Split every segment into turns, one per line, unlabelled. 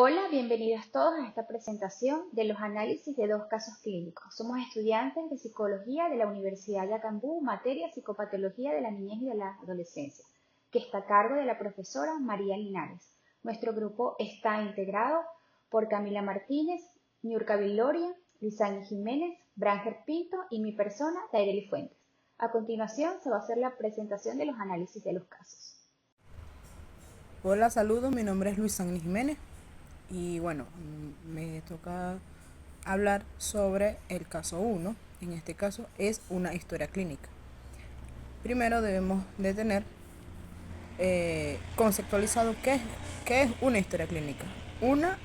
Hola, bienvenidos todos a esta presentación de los análisis de dos casos clínicos. Somos estudiantes de Psicología de la Universidad de Acambú, materia Psicopatología de la Niñez y de la Adolescencia, que está a cargo de la profesora María Linares. Nuestro grupo está integrado por Camila Martínez, Niurka Viloria, Luisani Jiménez, Branger Pinto y mi persona, Daireli Fuentes. A continuación se va a hacer la presentación de los análisis de los casos.
Hola, saludos, mi nombre es Luis Ángel Jiménez y bueno, me toca hablar sobre el caso 1. En este caso es una historia clínica. Primero debemos de tener conceptualizado qué es una historia clínica. Una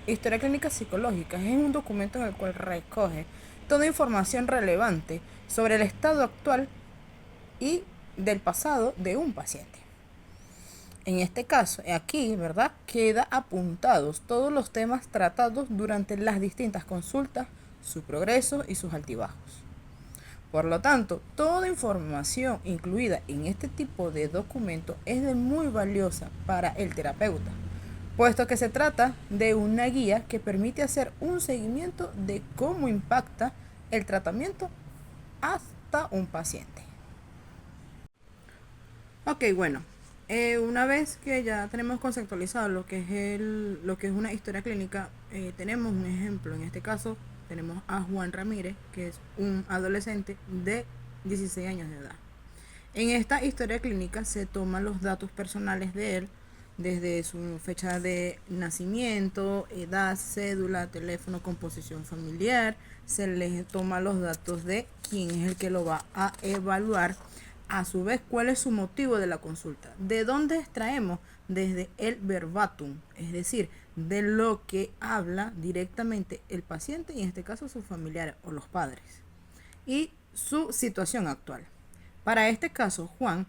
historia clínica psicológica es un documento en el cual recoge toda información relevante sobre el estado actual y del pasado de un paciente. En este caso, aquí, ¿verdad? Queda apuntados todos los temas tratados durante las distintas consultas, su progreso y sus altibajos. Por lo tanto, toda información incluida en este tipo de documento es de muy valiosa para el terapeuta, puesto que se trata de una guía que permite hacer un seguimiento de cómo impacta el tratamiento hasta un paciente. Ok, bueno, una vez que ya tenemos conceptualizado lo que es una historia clínica, tenemos un ejemplo. En este caso, tenemos a Juan Ramírez, que es un adolescente de 16 años de edad. En esta historia clínica se toman los datos personales de él, desde su fecha de nacimiento, edad, cédula, teléfono, composición familiar. Se les toma los datos de quién es el que lo va a evaluar. A su vez, cuál es su motivo de la consulta. ¿De dónde extraemos? Desde el verbatim, es decir, de lo que habla directamente el paciente, y en este caso sus familiares o los padres, y su situación actual. Para este caso, Juan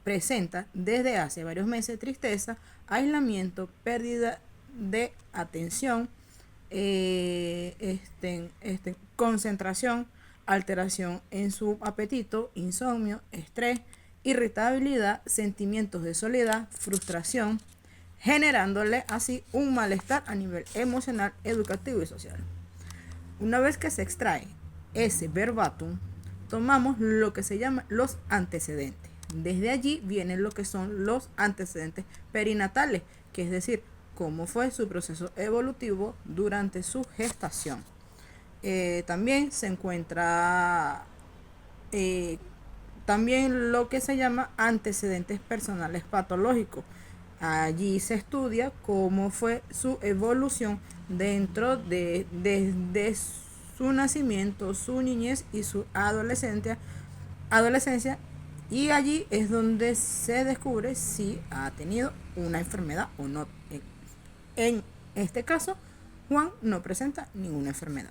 presenta desde hace varios meses tristeza, aislamiento, pérdida de atención, concentración, alteración en su apetito, insomnio, estrés, irritabilidad, sentimientos de soledad, frustración, generándole así un malestar a nivel emocional, educativo y social. Una vez que se extrae ese verbatim, tomamos lo que se llama los antecedentes. Desde allí vienen lo que son los antecedentes perinatales, que es decir, cómo fue su proceso evolutivo durante su gestación. También se encuentra también lo que se llama antecedentes personales patológicos. Allí se estudia cómo fue su evolución dentro de su nacimiento, su niñez y su adolescencia, y allí es donde se descubre si ha tenido una enfermedad o no. En este caso, Juan no presenta ninguna enfermedad.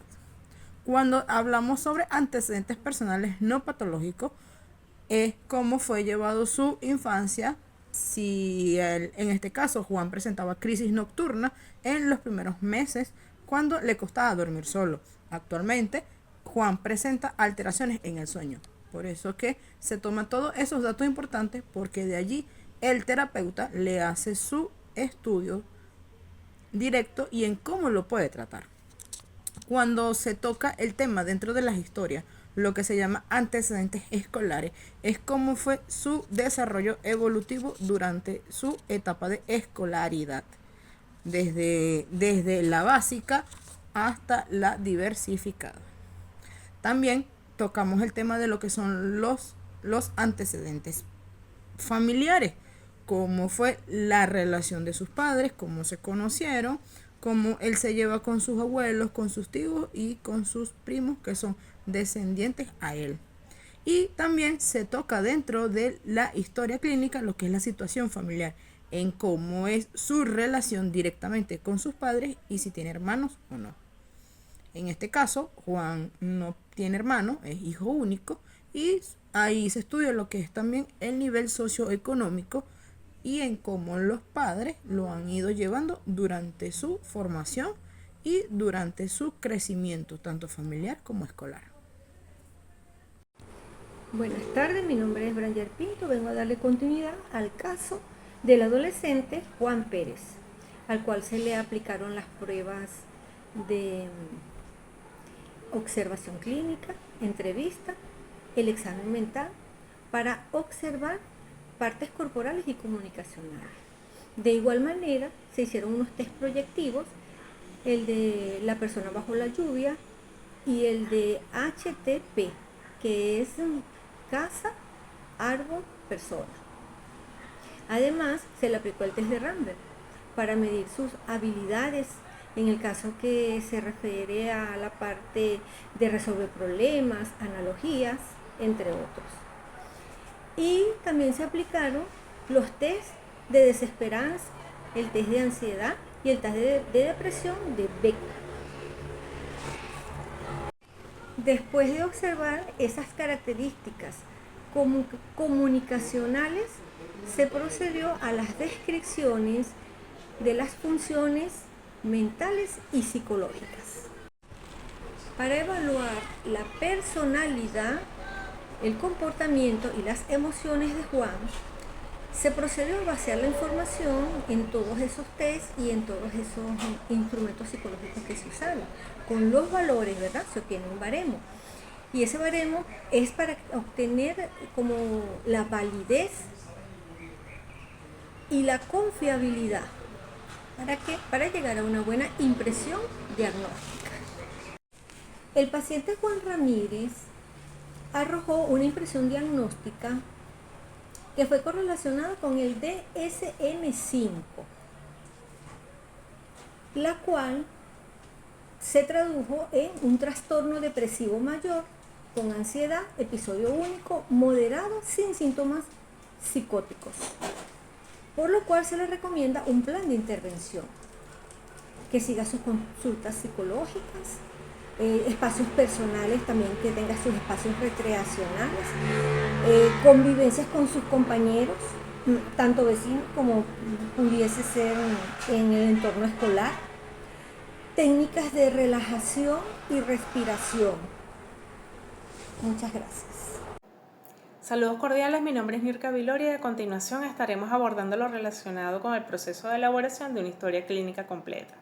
Cuando hablamos sobre antecedentes personales no patológicos, es cómo fue llevado su infancia. Si en este caso Juan presentaba crisis nocturna en los primeros meses cuando le costaba dormir solo. Actualmente Juan presenta alteraciones en el sueño. Por eso que se toman todos esos datos importantes, porque de allí el terapeuta le hace su estudio directo y en cómo lo puede tratar. Cuando se toca el tema dentro de las historias, lo que se llama antecedentes escolares, es cómo fue su desarrollo evolutivo durante su etapa de escolaridad, desde la básica hasta la diversificada. También tocamos el tema de lo que son los antecedentes familiares, cómo fue la relación de sus padres, cómo se conocieron, cómo él se lleva con sus abuelos, con sus tíos y con sus primos que son descendientes a él. Y también se toca dentro de la historia clínica lo que es la situación familiar, en cómo es su relación directamente con sus padres y si tiene hermanos o no. En este caso, Juan no tiene hermanos, es hijo único, y ahí se estudia lo que es también el nivel socioeconómico y en cómo los padres lo han ido llevando durante su formación y durante su crecimiento, tanto familiar como escolar.
Buenas tardes, mi nombre es Branger Pinto, vengo a darle continuidad al caso del adolescente Juan Pérez. al cual se le aplicaron las pruebas de observación clínica, entrevista, el examen mental, para observar partes corporales y comunicacionales. De igual manera, se hicieron unos test proyectivos, el de la persona bajo la lluvia y el de HTP, que es casa, árbol, persona. Además, se le aplicó el test de Rambert para medir sus habilidades en el caso que se refiere a la parte de resolver problemas, analogías, entre otros. Y también se aplicaron los test de desesperanza, el test de ansiedad y el test de depresión de Beck. Después de observar esas características comunicacionales, se procedió a las descripciones de las funciones mentales y psicológicas. Para evaluar la personalidad, el comportamiento y las emociones de Juan, se procedió a vaciar la información en todos esos tests y en todos esos instrumentos psicológicos que se usaron. Con los valores, ¿verdad? Se obtiene un baremo. Y ese baremo es para obtener como la validez y la confiabilidad. ¿Para qué? Para llegar a una buena impresión diagnóstica. El paciente Juan Ramírez arrojó una impresión diagnóstica que fue correlacionada con el DSM-5, la cual se tradujo en un trastorno depresivo mayor con ansiedad, episodio único, moderado, sin síntomas psicóticos, por lo cual se le recomienda un plan de intervención que siga sus consultas psicológicas, espacios personales también, que tenga sus espacios recreacionales, convivencias con sus compañeros, tanto vecinos como pudiese ser en el entorno escolar, técnicas de relajación y respiración. Muchas gracias.
Saludos cordiales, mi nombre es Nirka Viloria y a continuación estaremos abordando lo relacionado con el proceso de elaboración de una historia clínica completa,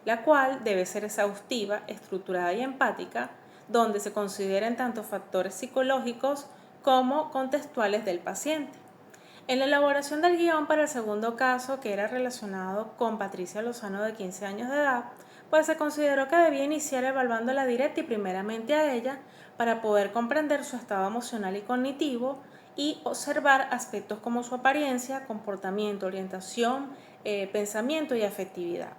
la cual debe ser exhaustiva, estructurada y empática, donde se consideren tanto factores psicológicos como contextuales del paciente. En la elaboración del guión para el segundo caso, que era relacionado con Patricia Lozano de 15 años de edad, pues se consideró que debía iniciar evaluándola directa y primeramente a ella para poder comprender su estado emocional y cognitivo y observar aspectos como su apariencia, comportamiento, orientación, pensamiento y afectividad.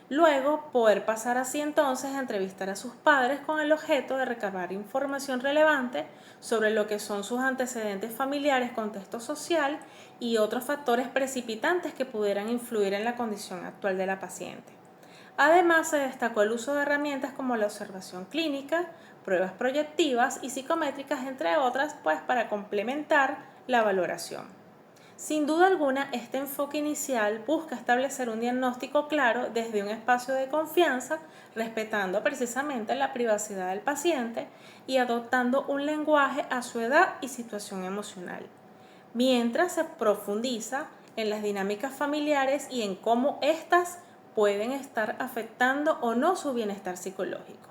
Luego, poder pasar así entonces a entrevistar a sus padres con el objeto de recabar información relevante sobre lo que son sus antecedentes familiares, contexto social y otros factores precipitantes que pudieran influir en la condición actual de la paciente. Además, se destacó el uso de herramientas como la observación clínica, pruebas proyectivas y psicométricas, entre otras, pues para complementar la valoración. Sin duda alguna, este enfoque inicial busca establecer un diagnóstico claro desde un espacio de confianza, respetando precisamente la privacidad del paciente y adoptando un lenguaje a su edad y situación emocional, mientras se profundiza en las dinámicas familiares y en cómo éstas pueden estar afectando o no su bienestar psicológico.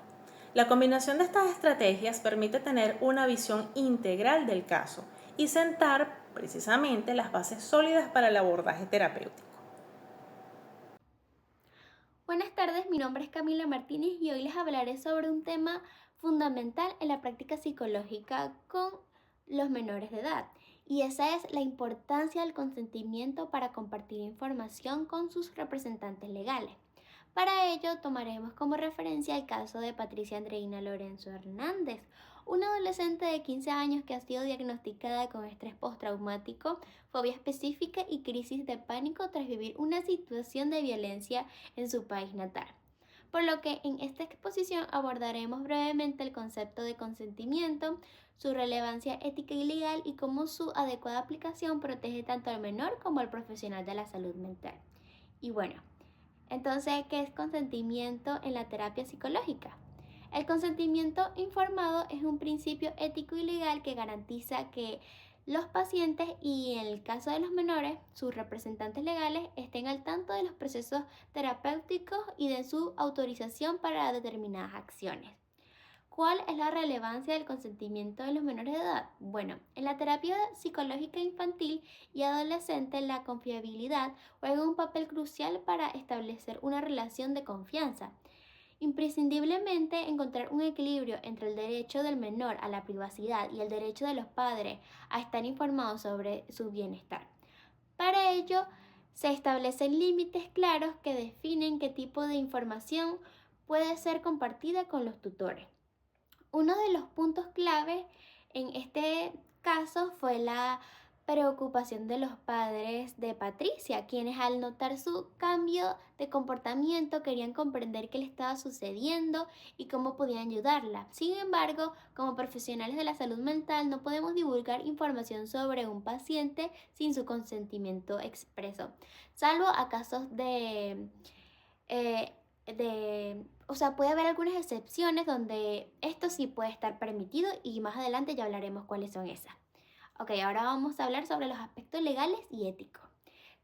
La combinación de estas estrategias permite tener una visión integral del caso y sentar precisamente las bases sólidas para el abordaje terapéutico.
Buenas tardes, mi nombre es Camila Martínez y hoy les hablaré sobre un tema fundamental en la práctica psicológica con los menores de edad, y esa es la importancia del consentimiento para compartir información con sus representantes legales. Para ello tomaremos como referencia el caso de Patricia Andreina Lorenzo Hernández, una adolescente de 15 años que ha sido diagnosticada con estrés postraumático, fobia específica y crisis de pánico tras vivir una situación de violencia en su país natal. Por lo que en esta exposición abordaremos brevemente el concepto de consentimiento, su relevancia ética y legal y cómo su adecuada aplicación protege tanto al menor como al profesional de la salud mental. Y bueno, entonces, ¿qué es consentimiento en la terapia psicológica? El consentimiento informado es un principio ético y legal que garantiza que los pacientes y en el caso de los menores, sus representantes legales estén al tanto de los procesos terapéuticos y de su autorización para determinadas acciones. ¿Cuál es la relevancia del consentimiento de los menores de edad? Bueno, en la terapia psicológica infantil y adolescente, la confiabilidad juega un papel crucial para establecer una relación de confianza. Imprescindiblemente encontrar un equilibrio entre el derecho del menor a la privacidad y el derecho de los padres a estar informados sobre su bienestar. Para ello, se establecen límites claros que definen qué tipo de información puede ser compartida con los tutores. Uno de los puntos clave en este caso fue la preocupación de los padres de Patricia, quienes al notar su cambio de comportamiento querían comprender qué le estaba sucediendo y cómo podían ayudarla. Sin embargo, como profesionales de la salud mental no podemos divulgar información sobre un paciente sin su consentimiento expreso, salvo a casos puede haber algunas excepciones donde esto sí puede estar permitido y más adelante ya hablaremos cuáles son esas. Ok, ahora vamos a hablar sobre los aspectos legales y éticos.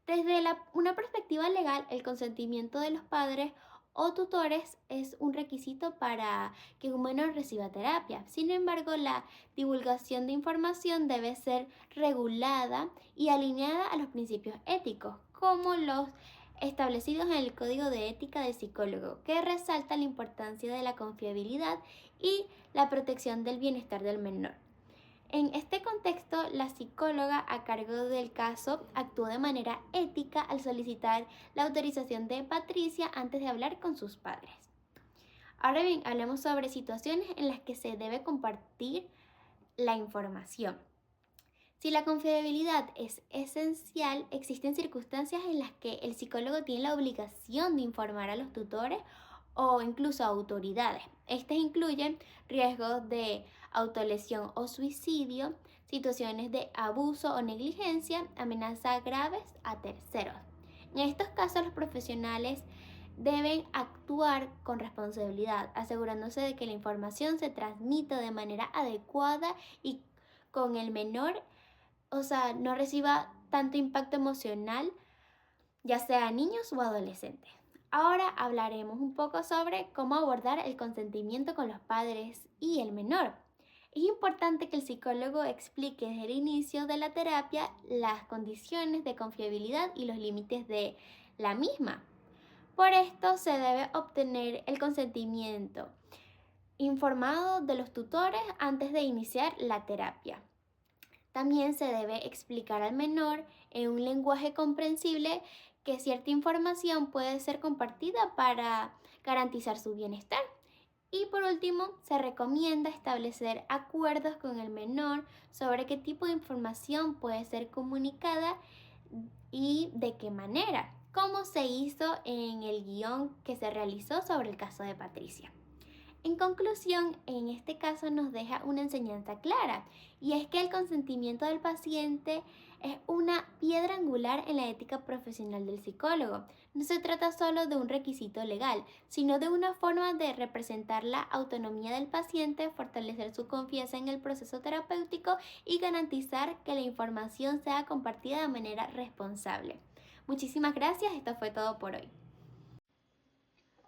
Desde una perspectiva legal, el consentimiento de los padres o tutores es un requisito para que un menor reciba terapia. Sin embargo, la divulgación de información debe ser regulada y alineada a los principios éticos, como los establecidos en el Código de Ética del Psicólogo, que resalta la importancia de la confiabilidad y la protección del bienestar del menor. En este contexto, la psicóloga a cargo del caso actuó de manera ética al solicitar la autorización de Patricia antes de hablar con sus padres. Ahora bien, hablemos sobre situaciones en las que se debe compartir la información. Si la confiabilidad es esencial, existen circunstancias en las que el psicólogo tiene la obligación de informar a los tutores o incluso a autoridades. Estas incluyen riesgos de autolesión o suicidio, situaciones de abuso o negligencia, amenazas graves a terceros. En estos casos, los profesionales deben actuar con responsabilidad, asegurándose de que la información se transmita de manera adecuada y con el menor, no reciba tanto impacto emocional, ya sea niños o adolescentes. Ahora hablaremos un poco sobre cómo abordar el consentimiento con los padres y el menor. Es importante que el psicólogo explique desde el inicio de la terapia las condiciones de confiabilidad y los límites de la misma. Por esto se debe obtener el consentimiento informado de los tutores antes de iniciar la terapia. También se debe explicar al menor en un lenguaje comprensible que cierta información puede ser compartida para garantizar su bienestar. Y por último, se recomienda establecer acuerdos con el menor sobre qué tipo de información puede ser comunicada y de qué manera, como se hizo en el guión que se realizó sobre el caso de Patricia. En conclusión, en este caso nos deja una enseñanza clara, y es que el consentimiento del paciente es una piedra angular en la ética profesional del psicólogo. No se trata solo de un requisito legal, sino de una forma de representar la autonomía del paciente, fortalecer su confianza en el proceso terapéutico y garantizar que la información sea compartida de manera responsable. Muchísimas gracias, esto fue todo por hoy.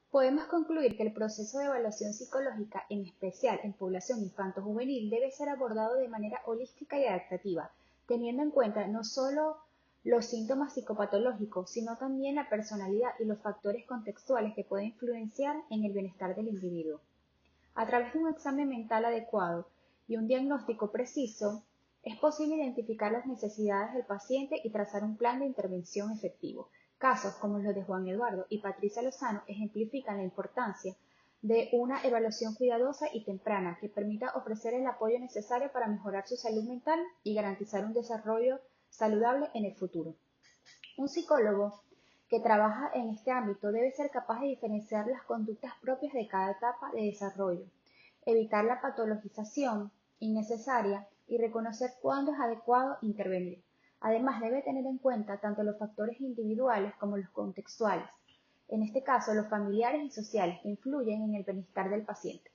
Podemos concluir que el proceso de evaluación psicológica, en especial en población infanto-juvenil, debe ser abordado de manera holística y adaptativa, teniendo en cuenta no solo los síntomas psicopatológicos, sino también la personalidad y los factores contextuales que pueden influenciar en el bienestar del individuo. A través de un examen mental adecuado y un diagnóstico preciso, es posible identificar las necesidades del paciente y trazar un plan de intervención efectivo. Casos como los de Juan Eduardo y Patricia Lozano ejemplifican la importancia de una evaluación cuidadosa y temprana que permita ofrecer el apoyo necesario para mejorar su salud mental y garantizar un desarrollo saludable en el futuro. Un psicólogo que trabaja en este ámbito debe ser capaz de diferenciar las conductas propias de cada etapa de desarrollo, evitar la patologización innecesaria y reconocer cuándo es adecuado intervenir. Además, debe tener en cuenta tanto los factores individuales como los contextuales, en este caso los familiares y sociales que influyen en el bienestar del paciente.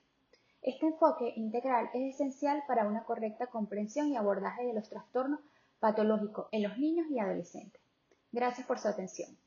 Este enfoque integral es esencial para una correcta comprensión y abordaje de los trastornos patológicos en los niños y adolescentes. Gracias por su atención.